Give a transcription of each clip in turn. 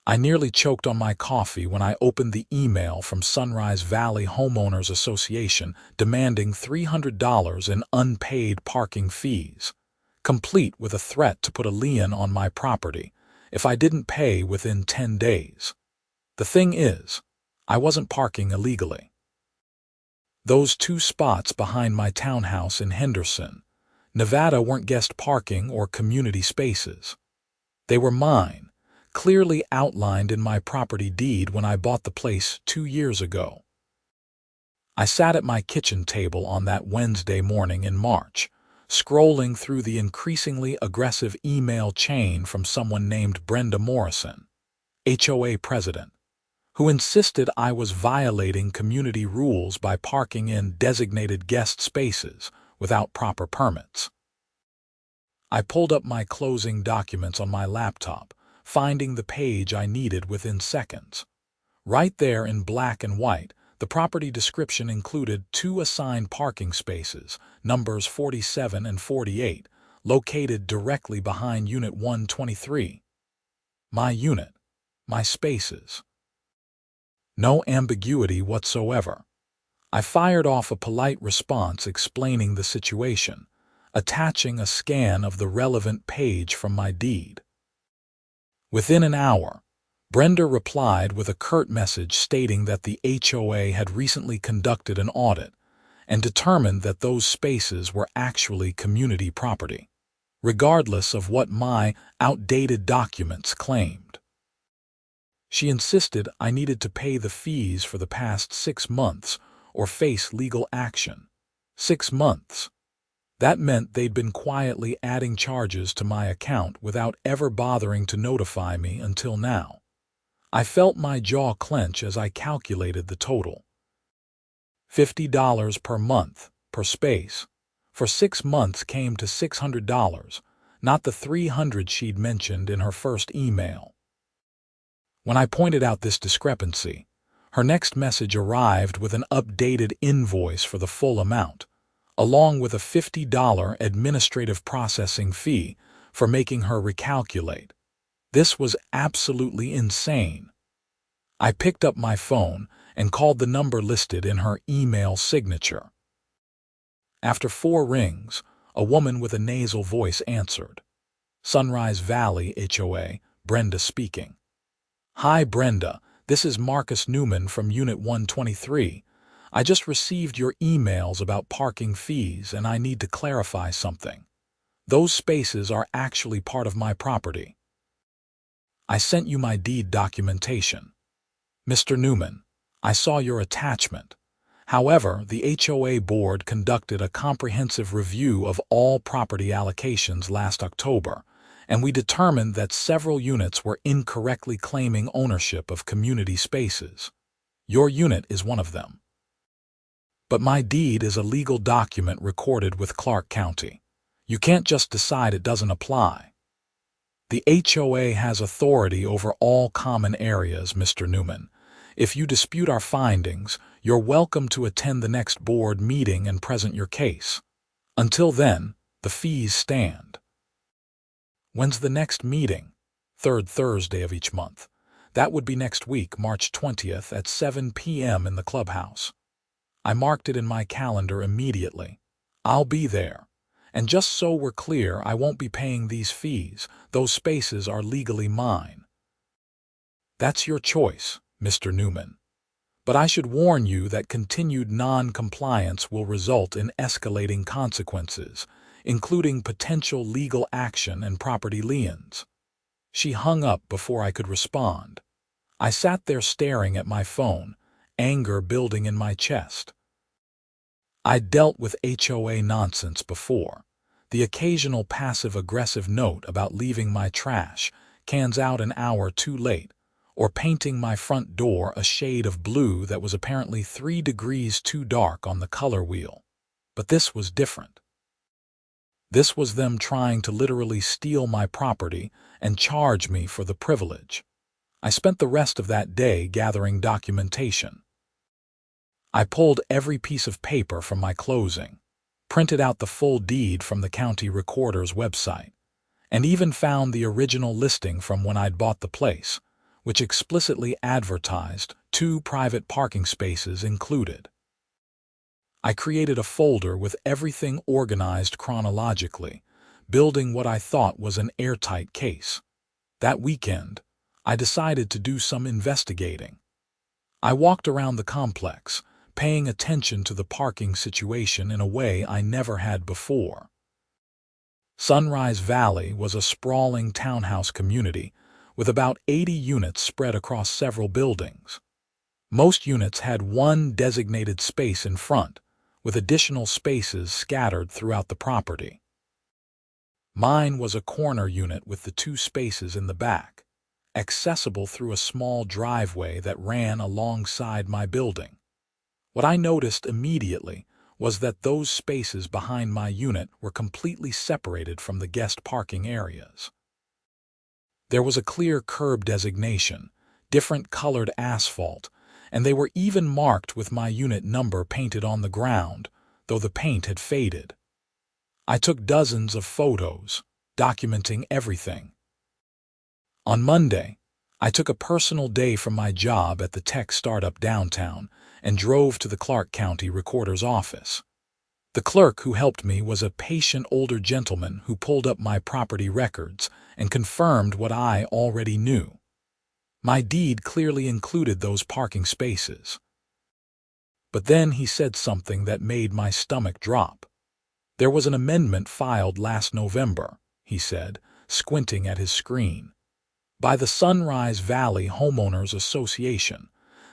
I nearly choked on my coffee when I opened the email from Sunrise Valley Homeowners Association demanding $300 in unpaid parking fees, complete with a threat to put a lien on my property if I didn't pay within 10 days. The thing is, I wasn't parking illegally. Those 2 spots behind my townhouse in Henderson, Nevada weren't guest parking or community spaces. They were mine, clearly outlined in my property deed when I bought the place 2 years ago. I sat at my kitchen table on that Wednesday morning in March, scrolling through the increasingly aggressive email chain from someone named Brenda Morrison, HOA president, who insisted I was violating community rules by parking in designated guest spaces without proper permits. I pulled up my closing documents on my laptop, finding the page I needed within seconds. Right there in black and white, the property description included 2 assigned parking spaces, numbers 47 and 48, located directly behind Unit 123. My unit, my spaces. No ambiguity whatsoever. I fired off a polite response explaining the situation, attaching a scan of the relevant page from my deed. Within an hour, Brenda replied with a curt message stating that the HOA had recently conducted an audit and determined that those spaces were actually community property, regardless of what my outdated documents claimed. She insisted I needed to pay the fees for the past 6 months or face legal action. 6 months. That meant they'd been quietly adding charges to my account without ever bothering to notify me until now. I felt my jaw clench as I calculated the total. $50 per month, per space, for 6 months came to $600, not the $300 she'd mentioned in her first email. When I pointed out this discrepancy, her next message arrived with an updated invoice for the full amount, along with a $50 administrative processing fee for making her recalculate. This was absolutely insane. I picked up my phone and called the number listed in her email signature. After 4 rings, a woman with a nasal voice answered. Sunrise Valley HOA, Brenda speaking. Hi Brenda, this is Marcus Newman from Unit 123. I just received your emails about parking fees and I need to clarify something. Those spaces are actually part of my property. I sent you my deed documentation. Mr. Newman, I saw your attachment. However, the HOA board conducted a comprehensive review of all property allocations last October, and we determined that several units were incorrectly claiming ownership of community spaces. Your unit is one of them. But my deed is a legal document recorded with Clark County. You can't just decide it doesn't apply. The HOA has authority over all common areas, Mr. Newman. If you dispute our findings, you're welcome to attend the next board meeting and present your case. Until then, the fees stand. When's the next meeting? 3rd Thursday of each month. That would be next week, March 20th at 7 p.m. in the clubhouse. I marked it in my calendar immediately. I'll be there. And just so we're clear, I won't be paying these fees. Those spaces are legally mine. That's your choice, Mr. Newman. But I should warn you that continued non-compliance will result in escalating consequences, including potential legal action and property liens. She hung up before I could respond. I sat there staring at my phone, anger building in my chest. I'd dealt with HOA nonsense before. The occasional passive-aggressive note about leaving my trash cans out an hour too late, or painting my front door a shade of blue that was apparently 3 degrees too dark on the color wheel. But this was different. This was them trying to literally steal my property and charge me for the privilege. I spent the rest of that day gathering documentation. I pulled every piece of paper from my closing, printed out the full deed from the county recorder's website, and even found the original listing from when I'd bought the place, which explicitly advertised 2 private parking spaces included. I created a folder with everything organized chronologically, building what I thought was an airtight case. That weekend, I decided to do some investigating. I walked around the complex, paying attention to the parking situation in a way I never had before. Sunrise Valley was a sprawling townhouse community with about 80 units spread across several buildings. Most units had one designated space in front, with additional spaces scattered throughout the property. Mine was a corner unit with the 2 spaces in the back, accessible through a small driveway that ran alongside my building. What I noticed immediately was that those spaces behind my unit were completely separated from the guest parking areas. There was a clear curb designation, different colored asphalt, and they were even marked with my unit number painted on the ground, though the paint had faded. I took dozens of photos, documenting everything. On Monday, I took a personal day from my job at the tech startup downtown and drove to the Clark County Recorder's office. The clerk who helped me was a patient older gentleman who pulled up my property records and confirmed what I already knew. My deed clearly included those parking spaces. But then he said something that made my stomach drop. There was an amendment filed last November, he said, squinting at his screen. By the Sunrise Valley Homeowners Association,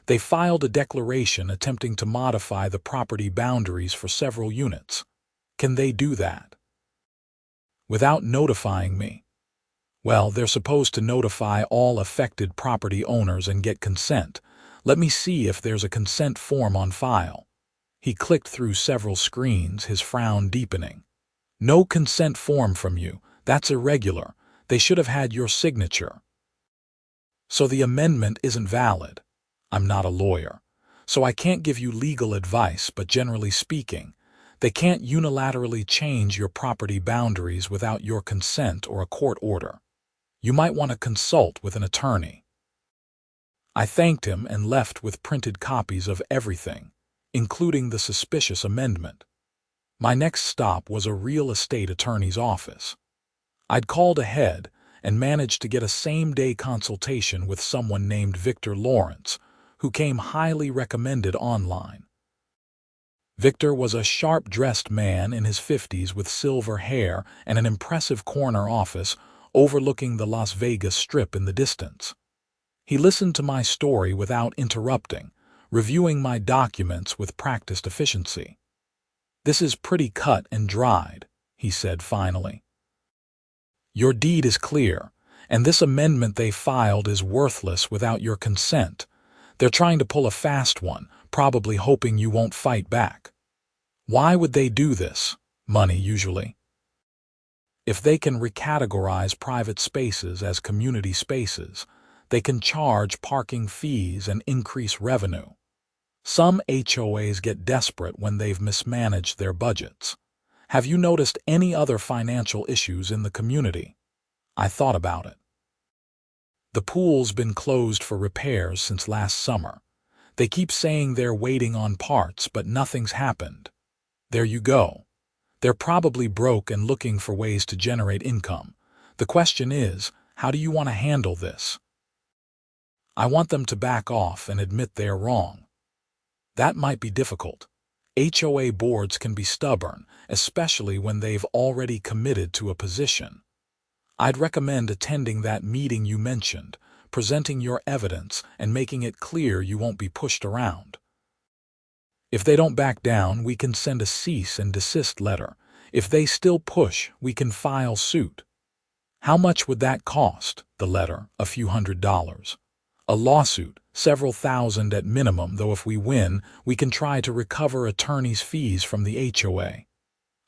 they filed a declaration attempting to modify the property boundaries for several units. Can they do that? Without notifying me? Well, they're supposed to notify all affected property owners and get consent. Let me see if there's a consent form on file. He clicked through several screens, his frown deepening. No consent form from you. That's irregular. They should have had your signature. So the amendment isn't valid. I'm not a lawyer, so I can't give you legal advice, but generally speaking, they can't unilaterally change your property boundaries without your consent or a court order. You might want to consult with an attorney. I thanked him and left with printed copies of everything, including the suspicious amendment. My next stop was a real estate attorney's office. I'd called ahead and managed to get a same-day consultation with someone named Victor Lawrence, who came highly recommended online. Victor was a sharp-dressed man in his 50s with silver hair and an impressive corner office overlooking the Las Vegas Strip in the distance. He listened to my story without interrupting, reviewing my documents with practiced efficiency. "This is pretty cut and dried," he said finally. "Your deed is clear, and this amendment they filed is worthless without your consent. They're trying to pull a fast one, probably hoping you won't fight back. Why would they do this? Money, usually. If they can recategorize private spaces as community spaces, they can charge parking fees and increase revenue. Some HOAs get desperate when they've mismanaged their budgets. Have you noticed any other financial issues in the community?" I thought about it. The pool's been closed for repairs since last summer. They keep saying they're waiting on parts, but nothing's happened. There you go. They're probably broke and looking for ways to generate income. The question is, how do you want to handle this? I want them to back off and admit they're wrong. That might be difficult. HOA boards can be stubborn, especially when they've already committed to a position. I'd recommend attending that meeting you mentioned, presenting your evidence, and making it clear you won't be pushed around. If they don't back down, we can send a cease and desist letter. If they still push, we can file suit. How much would that cost? The letter, a few $100s. A lawsuit, several thousand at minimum, though if we win, we can try to recover attorney's fees from the HOA.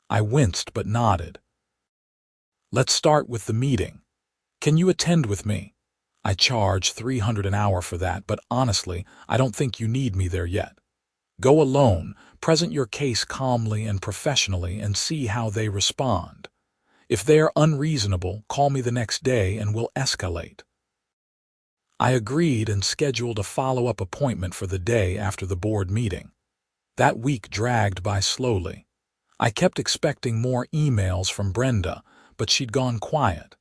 I winced but nodded. Let's start with the meeting. Can you attend with me? I charge $300 an hour for that, but honestly, I don't think you need me there yet. Go alone, present your case calmly and professionally, and see how they respond. If they're unreasonable, call me the next day and we'll escalate. I agreed and scheduled a follow-up appointment for the day after the board meeting. That week dragged by slowly. I kept expecting more emails from Brenda, but she'd gone quiet.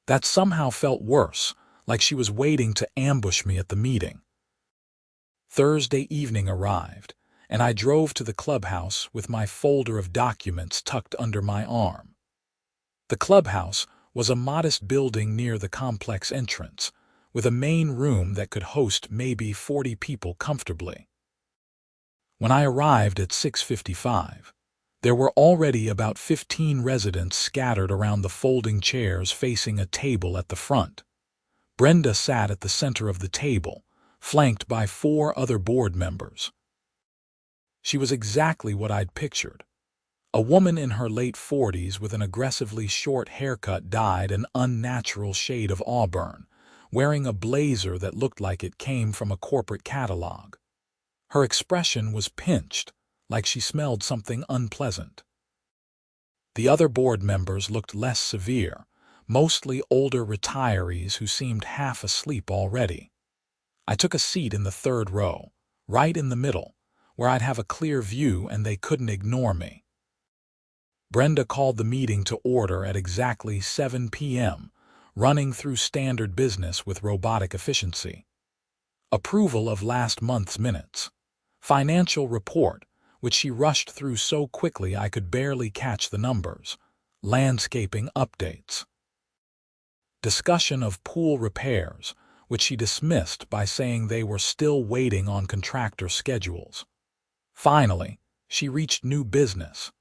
That somehow felt worse, like she was waiting to ambush me at the meeting. Thursday evening arrived, and I drove to the clubhouse with my folder of documents tucked under my arm. The clubhouse was a modest building near the complex entrance, with a main room that could host maybe 40 people comfortably. When I arrived at 6:55, there were already about 15 residents scattered around the folding chairs facing a table at the front. Brenda sat at the center of the table, flanked by 4 other board members. She was exactly what I'd pictured. A woman in her late 40s with an aggressively short haircut dyed an unnatural shade of auburn, wearing a blazer that looked like it came from a corporate catalog. Her expression was pinched, like she smelled something unpleasant. The other board members looked less severe, mostly older retirees who seemed half asleep already. I took a seat in the third row, right in the middle, where I'd have a clear view and they couldn't ignore me. Brenda called the meeting to order at exactly 7 p.m., running through standard business with robotic efficiency. Approval of last month's minutes. Financial report, which she rushed through so quickly I could barely catch the numbers. Landscaping updates. Discussion of pool repairs, which she dismissed by saying they were still waiting on contractor schedules. Finally, she reached new business.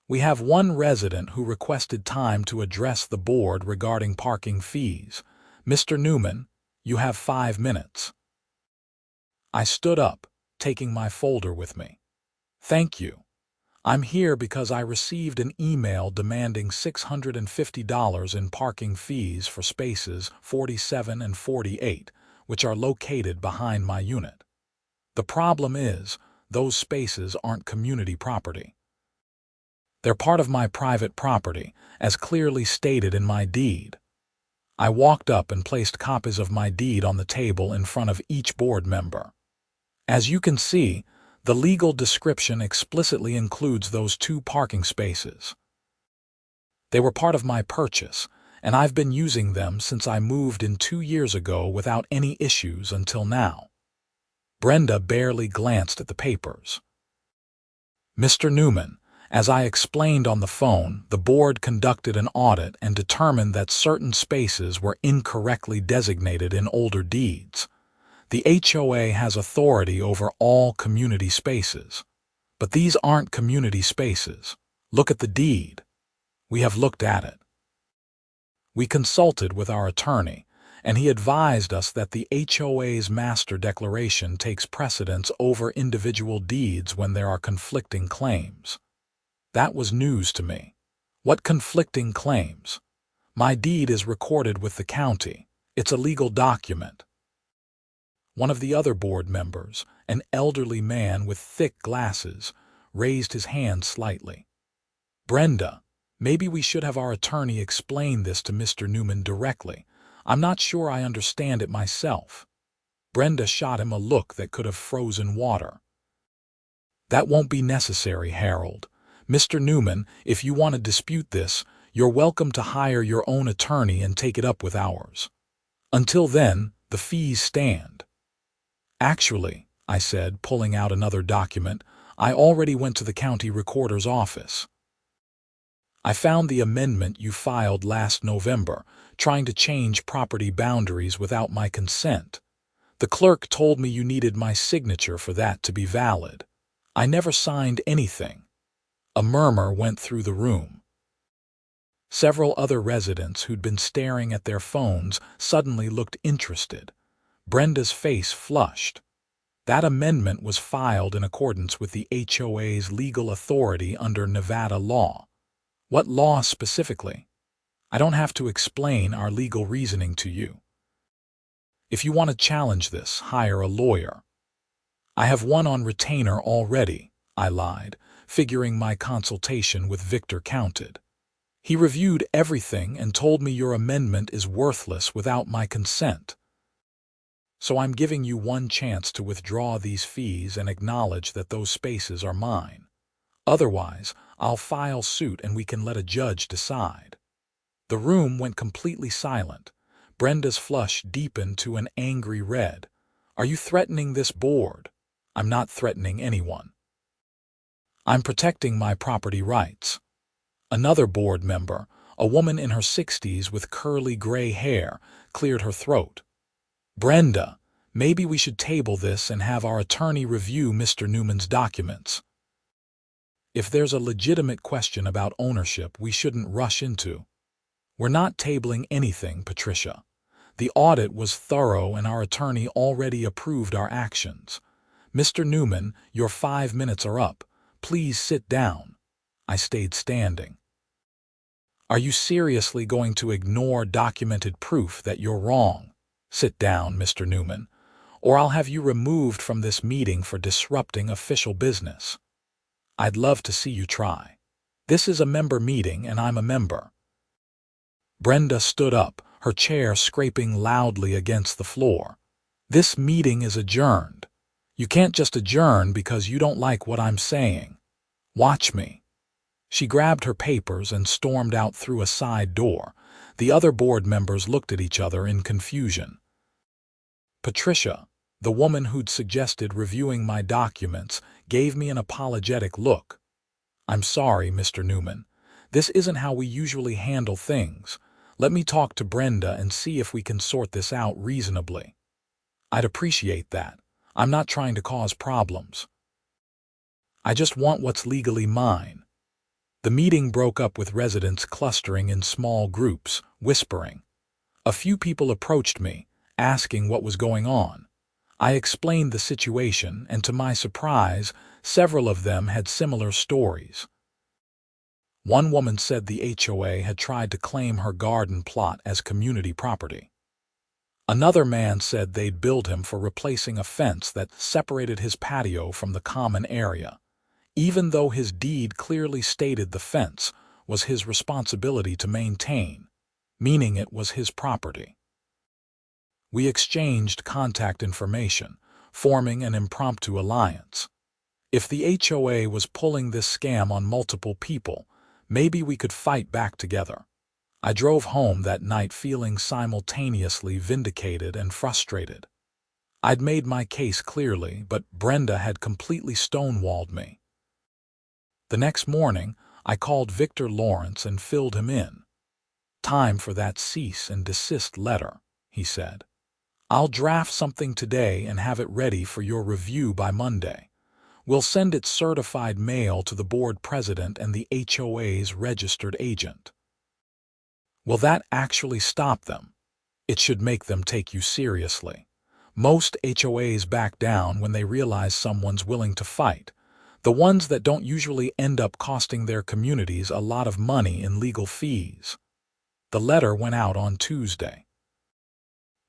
We have one resident who requested time to address the board regarding parking fees. Mr. Newman, you have 5 minutes. I stood up, taking my folder with me. Thank you. I'm here because I received an email demanding $650 in parking fees for spaces 47 and 48, which are located behind my unit. The problem is, those spaces aren't community property. They're part of my private property, as clearly stated in my deed. I walked up and placed copies of my deed on the table in front of each board member. As you can see, the legal description explicitly includes those 2 parking spaces. They were part of my purchase, and I've been using them since I moved in 2 years ago without any issues until now. Brenda barely glanced at the papers. Mr. Newman, as I explained on the phone, the board conducted an audit and determined that certain spaces were incorrectly designated in older deeds. The HOA has authority over all community spaces. But these aren't community spaces. Look at the deed. We have looked at it. We consulted with our attorney, and he advised us that the HOA's master declaration takes precedence over individual deeds when there are conflicting claims. That was news to me. What conflicting claims? My deed is recorded with the county. It's a legal document. One of the other board members, an elderly man with thick glasses, raised his hand slightly. Brenda, maybe we should have our attorney explain this to Mr. Newman directly. I'm not sure I understand it myself. Brenda shot him a look that could have frozen water. That won't be necessary, Harold. Mr. Newman, if you want to dispute this, you're welcome to hire your own attorney and take it up with ours. Until then, the fees stand. Actually, I said, pulling out another document, I already went to the county recorder's office. I found the amendment you filed last November, trying to change property boundaries without my consent. The clerk told me you needed my signature for that to be valid. I never signed anything. A murmur went through the room. Several other residents who'd been staring at their phones suddenly looked interested. Brenda's face flushed. That amendment was filed in accordance with the HOA's legal authority under Nevada law. What law specifically? I don't have to explain our legal reasoning to you. If you want to challenge this, hire a lawyer. I have one on retainer already, I lied, figuring my consultation with Victor counted. He reviewed everything and told me your amendment is worthless without my consent. So I'm giving you one chance to withdraw these fees and acknowledge that those spaces are mine. Otherwise, I'll file suit and we can let a judge decide." The room went completely silent. Brenda's flush deepened to an angry red. "Are you threatening this board?" "I'm not threatening anyone. I'm protecting my property rights." Another board member, a woman in her 60s with curly gray hair, cleared her throat. "Brenda, maybe we should table this and have our attorney review Mr. Newman's documents. If there's a legitimate question about ownership, we shouldn't rush into." "We're not tabling anything, Patricia. The audit was thorough and our attorney already approved our actions. Mr. Newman, your 5 minutes are up. Please sit down." I stayed standing. "Are you seriously going to ignore documented proof that you're wrong?" "Sit down, Mr. Newman, or I'll have you removed from this meeting for disrupting official business." "I'd love to see you try. This is a member meeting and I'm a member." Brenda stood up, her chair scraping loudly against the floor. "This meeting is adjourned. You can't just adjourn because you don't like what I'm saying. Watch me." She grabbed her papers and stormed out through a side door. The other board members looked at each other in confusion. Patricia, the woman who'd suggested reviewing my documents, gave me an apologetic look. "I'm sorry, Mr. Newman. This isn't how we usually handle things. Let me talk to Brenda and see if we can sort this out reasonably." "I'd appreciate that. I'm not trying to cause problems. I just want what's legally mine." The meeting broke up with residents clustering in small groups, whispering. A few people approached me, asking what was going on. I explained the situation, and to my surprise, several of them had similar stories. One woman said the HOA had tried to claim her garden plot as community property. Another man said they'd billed him for replacing a fence that separated his patio from the common area, even though his deed clearly stated the fence was his responsibility to maintain, meaning it was his property. We exchanged contact information, forming an impromptu alliance. If the HOA was pulling this scam on multiple people, maybe we could fight back together. I drove home that night feeling simultaneously vindicated and frustrated. I'd made my case clearly, but Brenda had completely stonewalled me. The next morning, I called Victor Lawrence and filled him in. "Time for that cease and desist letter," he said. "I'll draft something today and have it ready for your review by Monday. We'll send it certified mail to the board president and the HOA's registered agent." "Will that actually stop them?" "It should make them take you seriously. Most HOAs back down when they realize someone's willing to fight. The ones that don't usually end up costing their communities a lot of money in legal fees." The letter went out on Tuesday.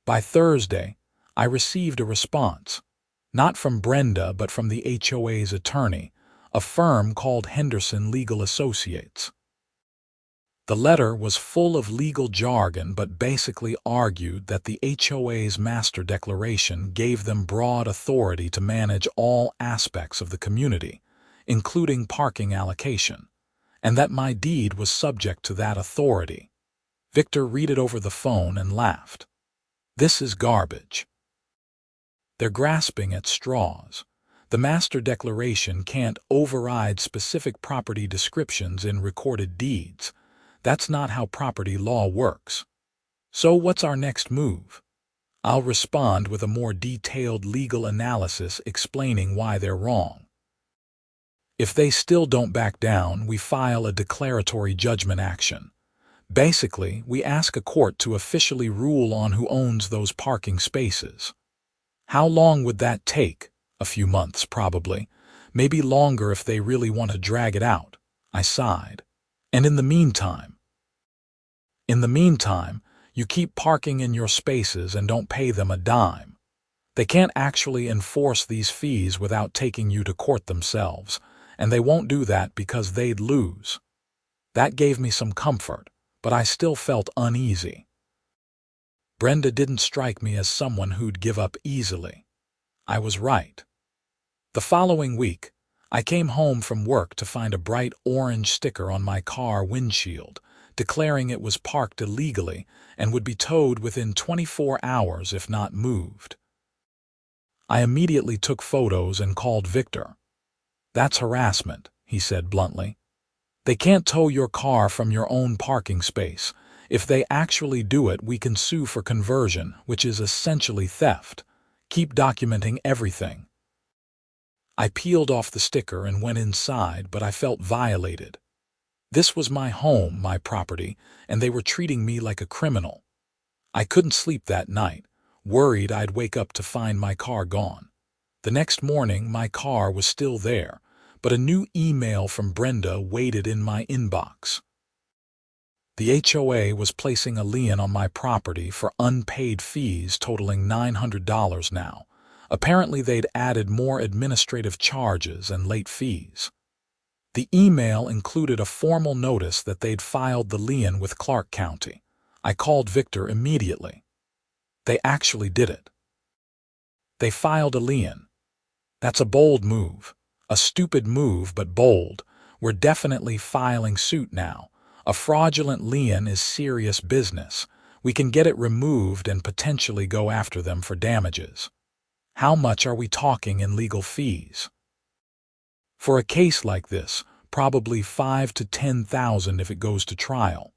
By Thursday, I received a response, not from Brenda but from the HOA's attorney, a firm called Henderson Legal Associates. The letter was full of legal jargon but basically argued that the HOA's master declaration gave them broad authority to manage all aspects of the community, including parking allocation, and that my deed was subject to that authority. Victor read it over the phone and laughed. "This is garbage. They're grasping at straws. The master declaration can't override specific property descriptions in recorded deeds. That's not how property law works. So what's our next move?" I'll respond with a more detailed legal analysis explaining why they're wrong. If they still don't back down, we file a declaratory judgment action. Basically, we ask a court to officially rule on who owns those parking spaces. How long would that take? A few months, probably. Maybe longer if they really want to drag it out. I sighed. And in the meantime, you keep parking in your spaces and don't pay them a dime. They can't actually enforce these fees without taking you to court themselves, and they won't do that because they'd lose. That gave me some comfort, but I still felt uneasy. Brenda didn't strike me as someone who'd give up easily. I was right. The following week, I came home from work to find a bright orange sticker on my car windshield, declaring it was parked illegally and would be towed within 24 hours if not moved. I immediately took photos and called Victor. "That's harassment," he said bluntly. "They can't tow your car from your own parking space. If they actually do it, we can sue for conversion, which is essentially theft. Keep documenting everything." I peeled off the sticker and went inside, but I felt violated. This was my home, my property, and they were treating me like a criminal. I couldn't sleep that night, worried I'd wake up to find my car gone. The next morning, my car was still there, but a new email from Brenda waited in my inbox. The HOA was placing a lien on my property for unpaid fees totaling $900 now. Apparently, they'd added more administrative charges and late fees. The email included a formal notice that they'd filed the lien with Clark County. I called Victor immediately. They actually did it. They filed a lien. That's a bold move. A stupid move, but bold. We're definitely filing suit now. A fraudulent lien is serious business. We can get it removed and potentially go after them for damages. How much are we talking in legal fees? For a case like this, probably $5,000 to $10,000 if it goes to trial.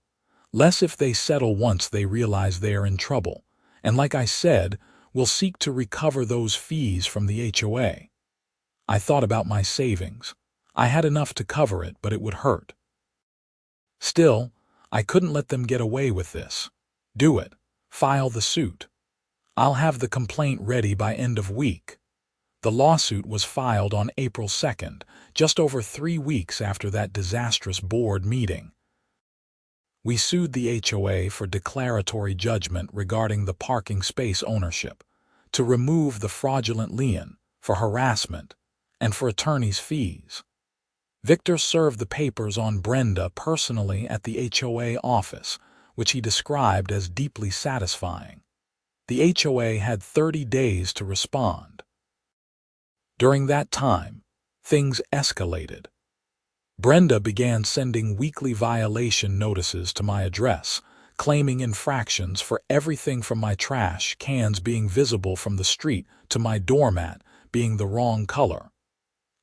Less if they settle once they realize they're in trouble. And like I said, we'll seek to recover those fees from the HOA. I thought about my savings. I had enough to cover it, but it would hurt. Still, I couldn't let them get away with this. Do it. File the suit. I'll have the complaint ready by end of week. The lawsuit was filed on April 2nd, just over 3 weeks after that disastrous board meeting. We sued the HOA for declaratory judgment regarding the parking space ownership, to remove the fraudulent lien, for harassment, and for attorney's fees. Victor served the papers on Brenda personally at the HOA office, which he described as deeply satisfying. The HOA had 30 days to respond. During that time, things escalated. Brenda began sending weekly violation notices to my address, claiming infractions for everything from my trash cans being visible from the street to my doormat being the wrong color.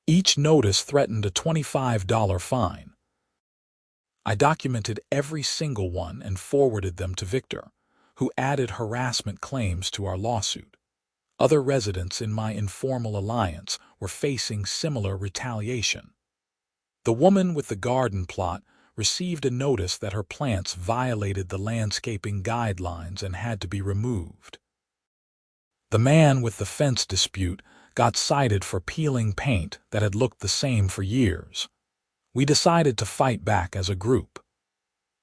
Each notice threatened a $25 fine. I documented every single one and forwarded them to Victor, who added harassment claims to our lawsuit. Other residents in my informal alliance were facing similar retaliation. The woman with the garden plot received a notice that her plants violated the landscaping guidelines and had to be removed. The man with the fence dispute got cited for peeling paint that had looked the same for years. We decided to fight back as a group.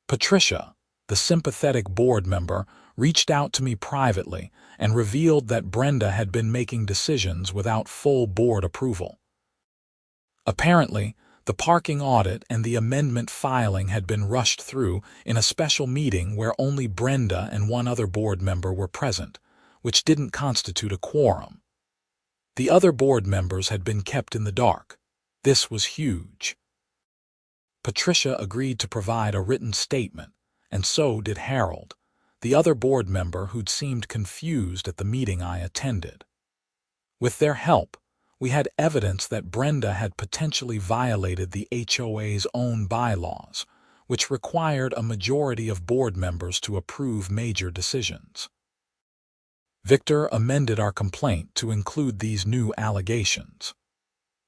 Patricia, the sympathetic board member, reached out to me privately and revealed that Brenda had been making decisions without full board approval. Apparently, the parking audit and the amendment filing had been rushed through in a special meeting where only Brenda and one other board member were present, which didn't constitute a quorum. The other board members had been kept in the dark. This was huge. Patricia agreed to provide a written statement, and so did Harold, the other board member who'd seemed confused at the meeting I attended. With their help, we had evidence that Brenda had potentially violated the HOA's own bylaws, which required a majority of board members to approve major decisions. Victor amended our complaint to include these new allegations.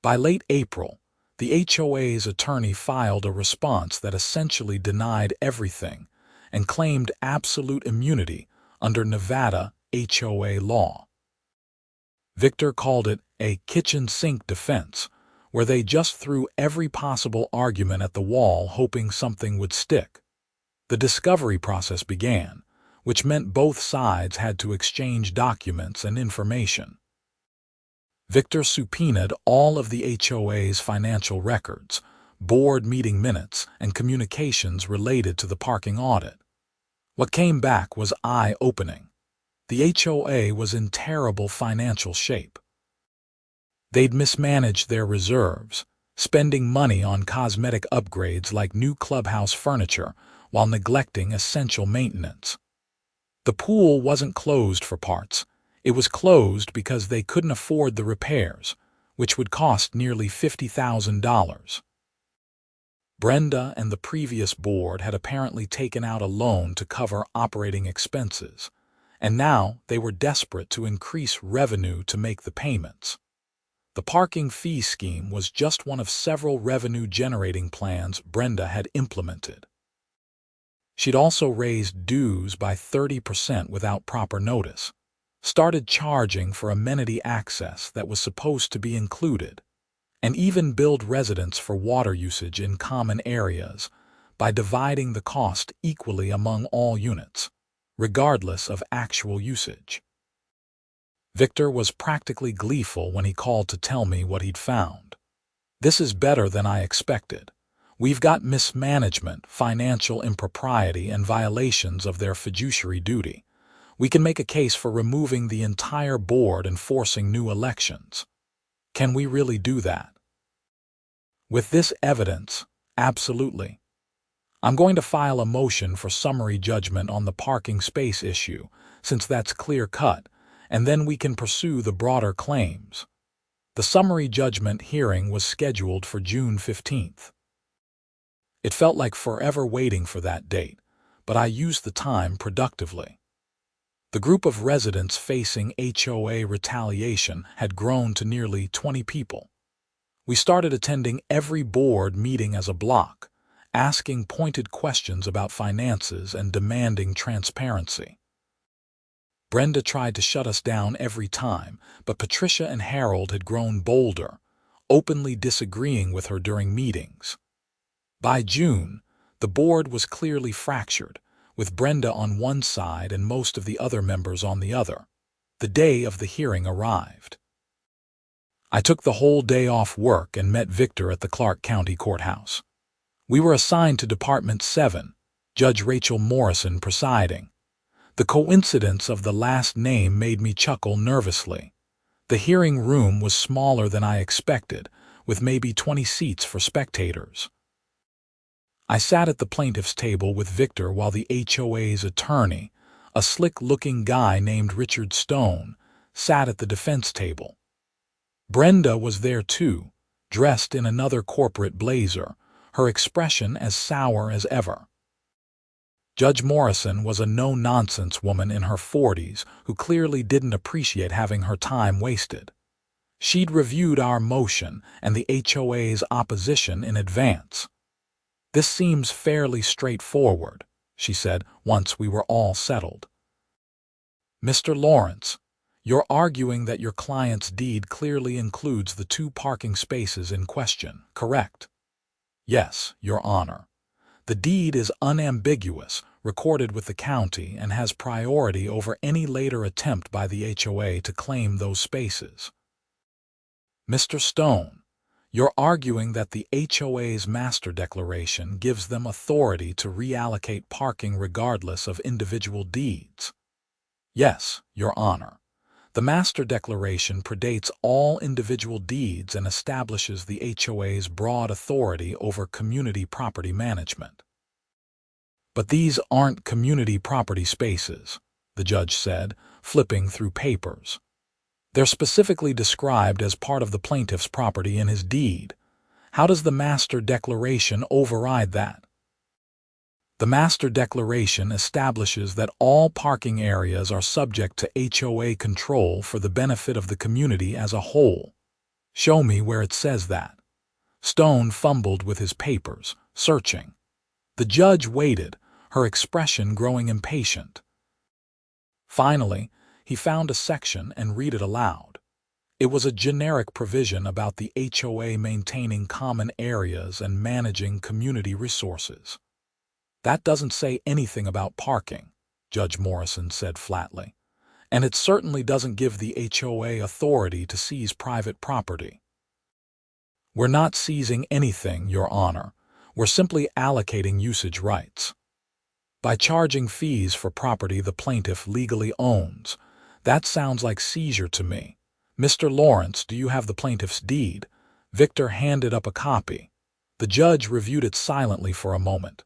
By late April, the HOA's attorney filed a response that essentially denied everything and claimed absolute immunity under Nevada HOA law. Victor called it a kitchen sink defense, where they just threw every possible argument at the wall hoping something would stick. The discovery process began, which meant both sides had to exchange documents and information. Victor subpoenaed all of the HOA's financial records, board meeting minutes, and communications related to the parking audit. What came back was eye-opening. The HOA was in terrible financial shape. They'd mismanaged their reserves, spending money on cosmetic upgrades like new clubhouse furniture while neglecting essential maintenance. The pool wasn't closed for parts. It was closed because they couldn't afford the repairs, which would cost nearly $50,000. Brenda and the previous board had apparently taken out a loan to cover operating expenses, and now they were desperate to increase revenue to make the payments. The parking fee scheme was just one of several revenue-generating plans Brenda had implemented. She'd also raised dues by 30% without proper notice, started charging for amenity access that was supposed to be included, and even billed residents for water usage in common areas by dividing the cost equally among all units, regardless of actual usage. Victor was practically gleeful when he called to tell me what he'd found. "This is better than I expected. We've got mismanagement, financial impropriety, and violations of their fiduciary duty. We can make a case for removing the entire board and forcing new elections." Can we really do that? With this evidence, absolutely. I'm going to file a motion for summary judgment on the parking space issue, since that's clear-cut, and then we can pursue the broader claims. The summary judgment hearing was scheduled for June 15th. It felt like forever waiting for that date, but I used the time productively. The group of residents facing HOA retaliation had grown to nearly 20 people. We started attending every board meeting as a block, asking pointed questions about finances and demanding transparency. Brenda tried to shut us down every time, but Patricia and Harold had grown bolder, openly disagreeing with her during meetings. By June, the board was clearly fractured, with Brenda on one side and most of the other members on the other. The day of the hearing arrived. I took the whole day off work and met Victor at the Clark County Courthouse. We were assigned to Department 7, Judge Rachel Morrison presiding. The coincidence of the last name made me chuckle nervously. The hearing room was smaller than I expected, with maybe 20 seats for spectators. I sat at the plaintiff's table with Victor while the HOA's attorney, a slick-looking guy named Richard Stone, sat at the defense table. Brenda was there too, dressed in another corporate blazer, her expression as sour as ever. Judge Morrison was a no-nonsense woman in her 40s who clearly didn't appreciate having her time wasted. She'd reviewed our motion and the HOA's opposition in advance. "This seems fairly straightforward," she said once we were all settled. "Mr. Lawrence, you're arguing that your client's deed clearly includes the 2 parking spaces in question, correct?" "Yes, Your Honor. The deed is unambiguous, recorded with the county, and has priority over any later attempt by the HOA to claim those spaces." "Mr. Stone, you're arguing that the HOA's master declaration gives them authority to reallocate parking regardless of individual deeds." "Yes, Your Honor. The master declaration predates all individual deeds and establishes the HOA's broad authority over community property management." "But these aren't community property spaces," the judge said, flipping through papers. "They're specifically described as part of the plaintiff's property in his deed. How does the master declaration override that?" "The master declaration establishes that all parking areas are subject to HOA control for the benefit of the community as a whole." "Show me where it says that." Stone fumbled with his papers, searching. The judge waited, her expression growing impatient. Finally, he found a section and read it aloud. It was a generic provision about the HOA maintaining common areas and managing community resources. "That doesn't say anything about parking," Judge Morrison said flatly, "and it certainly doesn't give the HOA authority to seize private property." "We're not seizing anything, Your Honor. We're simply allocating usage rights." By charging fees for property the plaintiff legally owns. That sounds like seizure to me. Mr. Lawrence, do you have the plaintiff's deed? Victor handed up a copy. The judge reviewed it silently for a moment.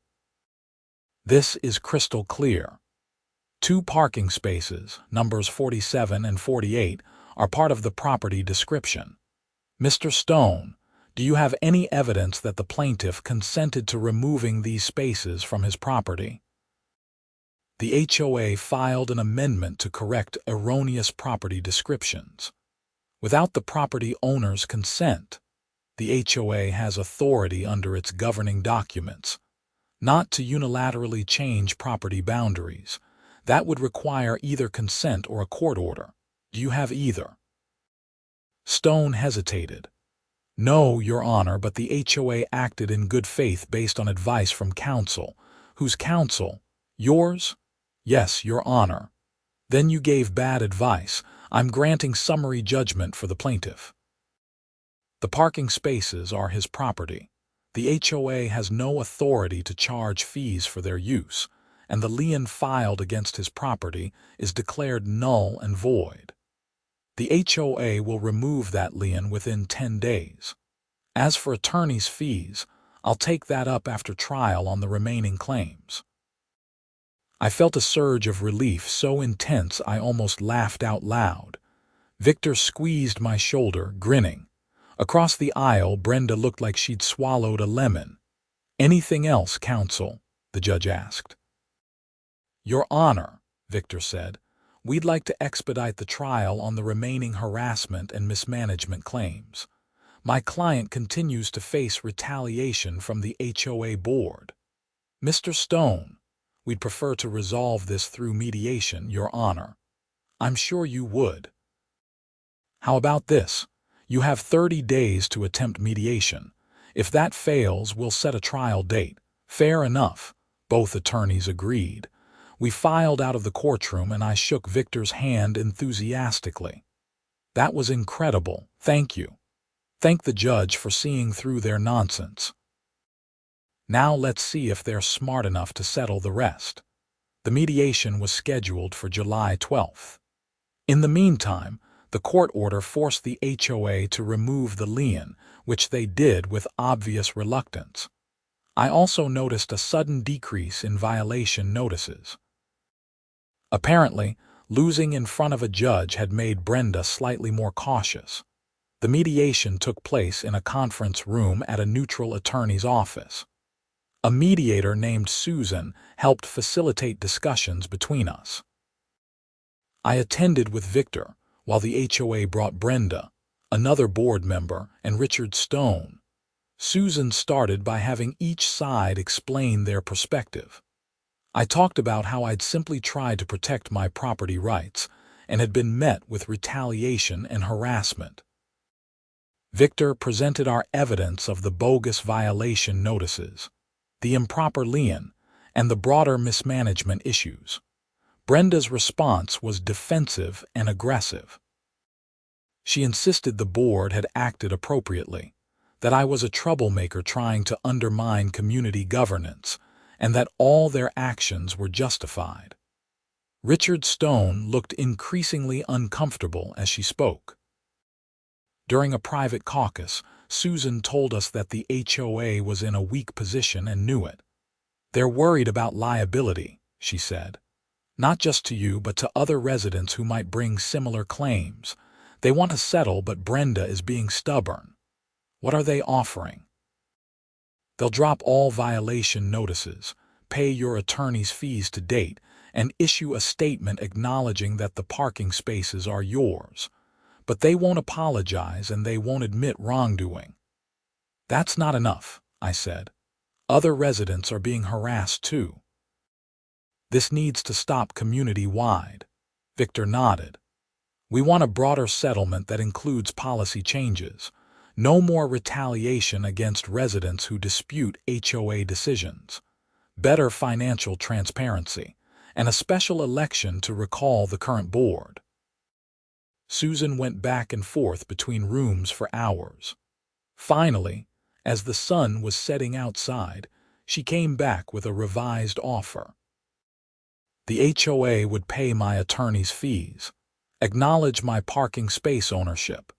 This is crystal clear. 2 parking spaces, numbers 47 and 48, are part of the property description. Mr. Stone, do you have any evidence that the plaintiff consented to removing these spaces from his property? The HOA filed an amendment to correct erroneous property descriptions. Without the property owner's consent, the HOA has authority under its governing documents not to unilaterally change property boundaries. That would require either consent or a court order. Do you have either? Stone hesitated. No, Your Honor, but the HOA acted in good faith based on advice from counsel. Whose counsel? Yours? Yes, Your Honor. Then you gave bad advice. I'm granting summary judgment for the plaintiff. The parking spaces are his property. The HOA has no authority to charge fees for their use, and the lien filed against his property is declared null and void. The HOA will remove that lien within 10 days. As for attorney's fees, I'll take that up after trial on the remaining claims. I felt a surge of relief so intense I almost laughed out loud. Victor squeezed my shoulder, grinning. Across the aisle, Brenda looked like she'd swallowed a lemon. Anything else, counsel? The judge asked. Your Honor, Victor said, we'd like to expedite the trial on the remaining harassment and mismanagement claims. My client continues to face retaliation from the HOA board. Mr. Stone, we'd prefer to resolve this through mediation, Your Honor. I'm sure you would. How about this? You have 30 days to attempt mediation. If that fails, we'll set a trial date. Fair enough. Both attorneys agreed. We filed out of the courtroom and I shook Victor's hand enthusiastically. That was incredible. Thank you. Thank the judge for seeing through their nonsense. Now let's see if they're smart enough to settle the rest. The mediation was scheduled for July 12th. In the meantime, the court order forced the HOA to remove the lien, which they did with obvious reluctance. I also noticed a sudden decrease in violation notices. Apparently, losing in front of a judge had made Brenda slightly more cautious. The mediation took place in a conference room at a neutral attorney's office. A mediator named Susan helped facilitate discussions between us. I attended with Victor, while the HOA brought Brenda, another board member, and Richard Stone. Susan started by having each side explain their perspective. I talked about how I'd simply tried to protect my property rights and had been met with retaliation and harassment. Victor presented our evidence of the bogus violation notices, the improper lien, and the broader mismanagement issues. Brenda's response was defensive and aggressive. She insisted the board had acted appropriately, that I was a troublemaker trying to undermine community governance, and that all their actions were justified. Richard Stone looked increasingly uncomfortable as she spoke. During a private caucus, Susan told us that the HOA was in a weak position and knew it. They're worried about liability, she said. Not just to you, but to other residents who might bring similar claims. They want to settle, but Brenda is being stubborn. What are they offering? They'll drop all violation notices, pay your attorney's fees to date, and issue a statement acknowledging that the parking spaces are yours. But they won't apologize and they won't admit wrongdoing. That's not enough, I said. Other residents are being harassed too. This needs to stop community-wide. Victor nodded. We want a broader settlement that includes policy changes. No more retaliation against residents who dispute HOA decisions. Better financial transparency, and a special election to recall the current board. Susan went back and forth between rooms for hours. Finally, as the sun was setting outside, she came back with a revised offer. The HOA would pay my attorney's fees, acknowledge my parking space ownership,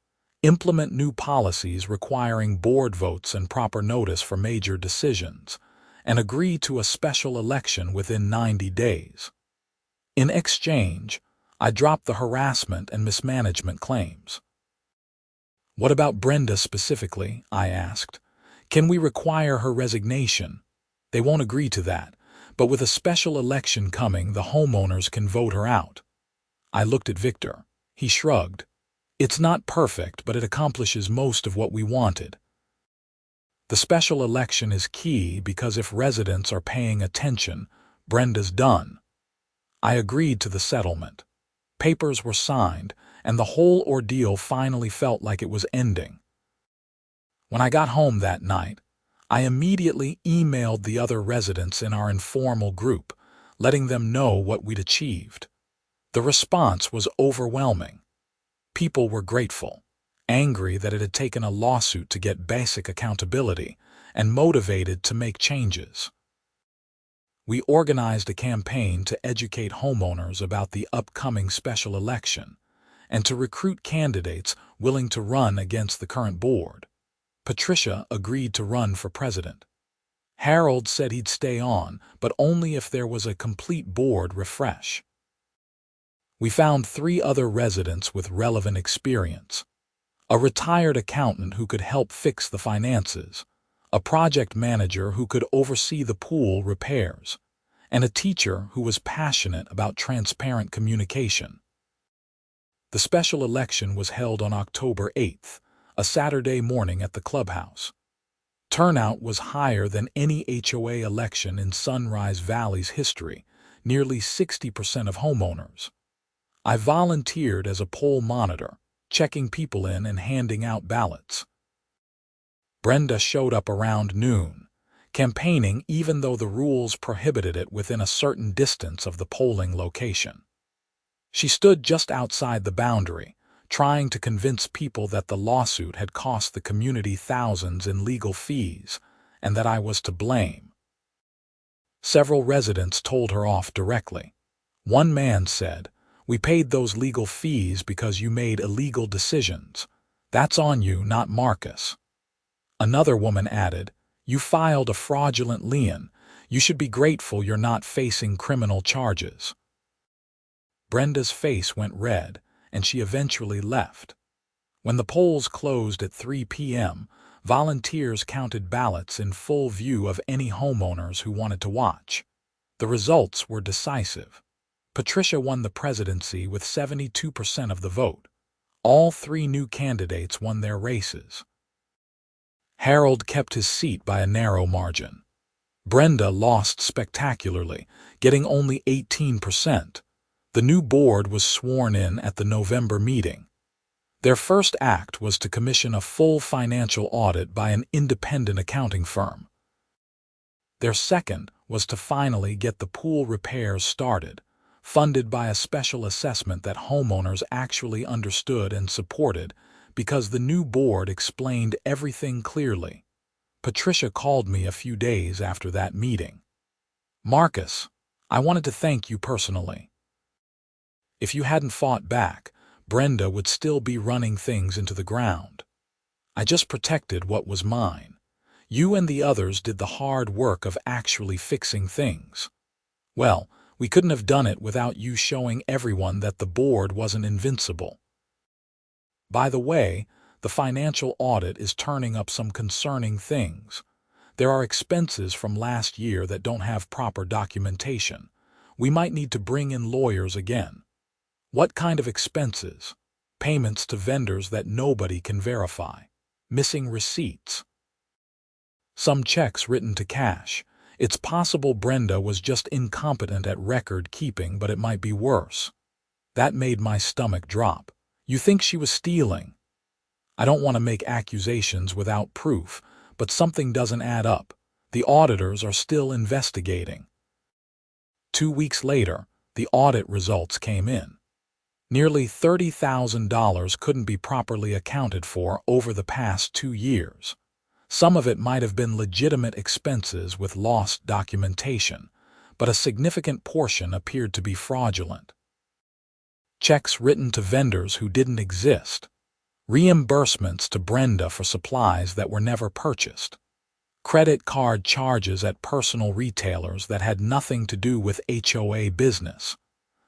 implement new policies requiring board votes and proper notice for major decisions, and agree to a special election within 90 days. In exchange, I dropped the harassment and mismanagement claims. "What about Brenda specifically?" I asked. "Can we require her resignation?" "They won't agree to that, but with a special election coming, the homeowners can vote her out." I looked at Victor. He shrugged. "It's not perfect, but it accomplishes most of what we wanted." "The special election is key because if residents are paying attention, Brenda's done." I agreed to the settlement. Papers were signed, and the whole ordeal finally felt like it was ending. When I got home that night, I immediately emailed the other residents in our informal group, letting them know what we'd achieved. The response was overwhelming. People were grateful, angry that it had taken a lawsuit to get basic accountability, and motivated to make changes. We organized a campaign to educate homeowners about the upcoming special election and to recruit candidates willing to run against the current board. Patricia agreed to run for president. Harold said he'd stay on, but only if there was a complete board refresh. We found 3 other residents with relevant experience: a retired accountant who could help fix the finances, a project manager who could oversee the pool repairs, and a teacher who was passionate about transparent communication. The special election was held on October 8th, a Saturday morning at the clubhouse. Turnout was higher than any HOA election in Sunrise Valley's history, nearly 60% of homeowners. I volunteered as a poll monitor, checking people in and handing out ballots. Brenda showed up around noon, campaigning even though the rules prohibited it within a certain distance of the polling location. She stood just outside the boundary, trying to convince people that the lawsuit had cost the community thousands in legal fees and that I was to blame. Several residents told her off directly. One man said, "We paid those legal fees because you made illegal decisions. That's on you, not Marcus." Another woman added, "You filed a fraudulent lien. You should be grateful you're not facing criminal charges." Brenda's face went red, and she eventually left. When the polls closed at 3 p.m., volunteers counted ballots in full view of any homeowners who wanted to watch. The results were decisive. Patricia won the presidency with 72% of the vote. All 3 new candidates won their races. Harold kept his seat by a narrow margin. Brenda lost spectacularly, getting only 18%. The new board was sworn in at the November meeting. Their first act was to commission a full financial audit by an independent accounting firm. Their second was to finally get the pool repairs started, funded by a special assessment that homeowners actually understood and supported because the new board explained everything clearly. Patricia called me a few days after that meeting. "Marcus, I wanted to thank you personally. If you hadn't fought back, Brenda would still be running things into the ground. I just protected what was mine. You and the others did the hard work of actually fixing things. Well, we couldn't have done it without you showing everyone that the board wasn't invincible. By the way, the financial audit is turning up some concerning things. There are expenses from last year that don't have proper documentation. We might need to bring in lawyers again." "What kind of expenses?" "Payments to vendors that nobody can verify. Missing receipts. Some checks written to cash. It's possible Brenda was just incompetent at record keeping, but it might be worse." That made my stomach drop. "You think she was stealing?" "I don't want to make accusations without proof, but something doesn't add up. The auditors are still investigating." 2 weeks later, the audit results came in. Nearly $30,000 couldn't be properly accounted for over the past 2 years. Some of it might have been legitimate expenses with lost documentation, but a significant portion appeared to be fraudulent. Checks written to vendors who didn't exist, reimbursements to Brenda for supplies that were never purchased, credit card charges at personal retailers that had nothing to do with HOA business.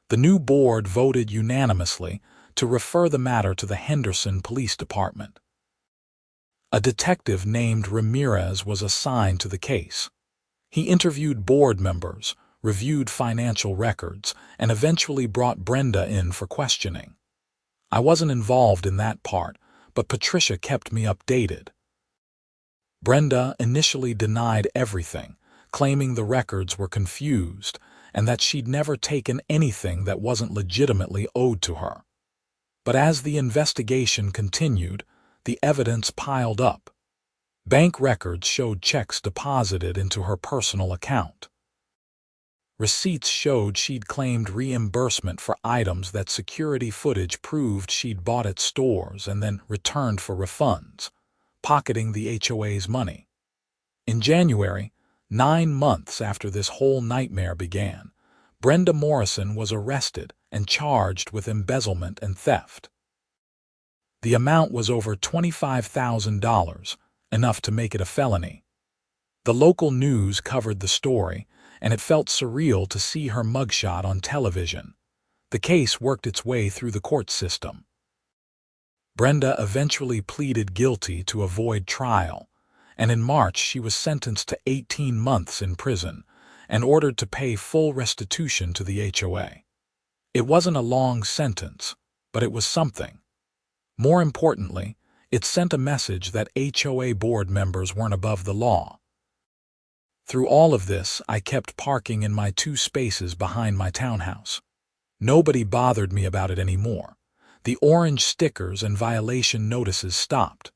The new board voted unanimously to refer the matter to the Henderson Police Department. A detective named Ramirez was assigned to the case. He interviewed board members, reviewed financial records, and eventually brought Brenda in for questioning. I wasn't involved in that part, but Patricia kept me updated. Brenda initially denied everything, claiming the records were confused and that she'd never taken anything that wasn't legitimately owed to her. But as the investigation continued, the evidence piled up. Bank records showed checks deposited into her personal account. Receipts showed she'd claimed reimbursement for items that security footage proved she'd bought at stores and then returned for refunds, pocketing the HOA's money. In January, 9 months after this whole nightmare began, Brenda Morrison was arrested and charged with embezzlement and theft. The amount was over $25,000, enough to make it a felony. The local news covered the story, and it felt surreal to see her mugshot on television. The case worked its way through the court system. Brenda eventually pleaded guilty to avoid trial, and in March she was sentenced to 18 months in prison and ordered to pay full restitution to the HOA. It wasn't a long sentence, but it was something. More importantly, it sent a message that HOA board members weren't above the law. Through all of this, I kept parking in my 2 spaces behind my townhouse. Nobody bothered me about it anymore. The orange stickers and violation notices stopped.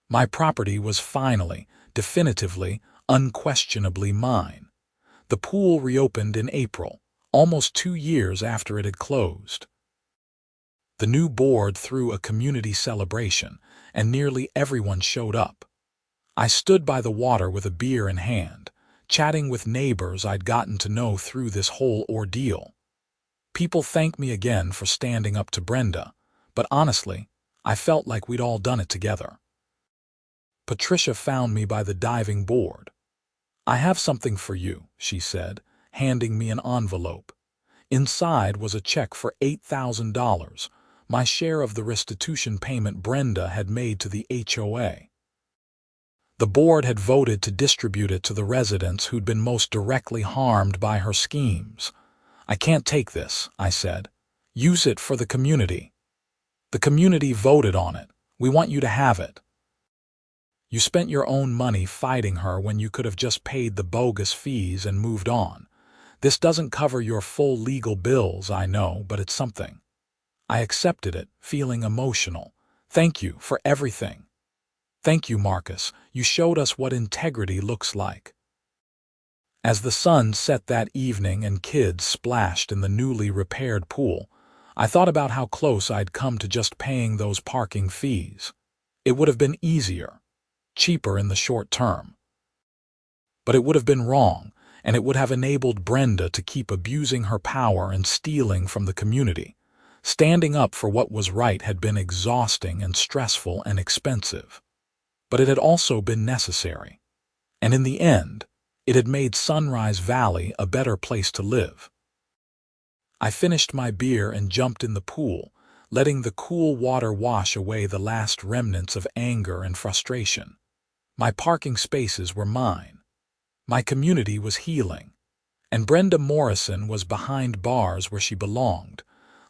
My property was finally, definitively, unquestionably mine. The pool reopened in April, almost 2 years after it had closed. The new board threw a community celebration, and nearly everyone showed up. I stood by the water with a beer in hand, chatting with neighbors I'd gotten to know through this whole ordeal. People thanked me again for standing up to Brenda, but honestly, I felt like we'd all done it together. Patricia found me by the diving board. "I have something for you," she said, handing me an envelope. Inside was a check for $8,000, my share of the restitution payment Brenda had made to the HOA. The board had voted to distribute it to the residents who'd been most directly harmed by her schemes. "I can't take this," I said. "Use it for the community." "The community voted on it. We want you to have it." "You spent your own money fighting her when you could have just paid the bogus fees and moved on. This doesn't cover your full legal bills, I know, but it's something." I accepted it, feeling emotional. "Thank you for everything." "Thank you, Marcus. You showed us what integrity looks like." As the sun set that evening and kids splashed in the newly repaired pool, I thought about how close I'd come to just paying those parking fees. It would have been easier, cheaper in the short term. But it would have been wrong, and it would have enabled Brenda to keep abusing her power and stealing from the community. Standing up for what was right had been exhausting and stressful and expensive. But it had also been necessary. And in the end, it had made Sunrise Valley a better place to live. I finished my beer and jumped in the pool, letting the cool water wash away the last remnants of anger and frustration. My parking spaces were mine. My community was healing. And Brenda Morrison was behind bars where she belonged.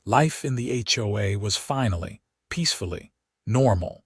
Life in the HOA was finally, peacefully, normal.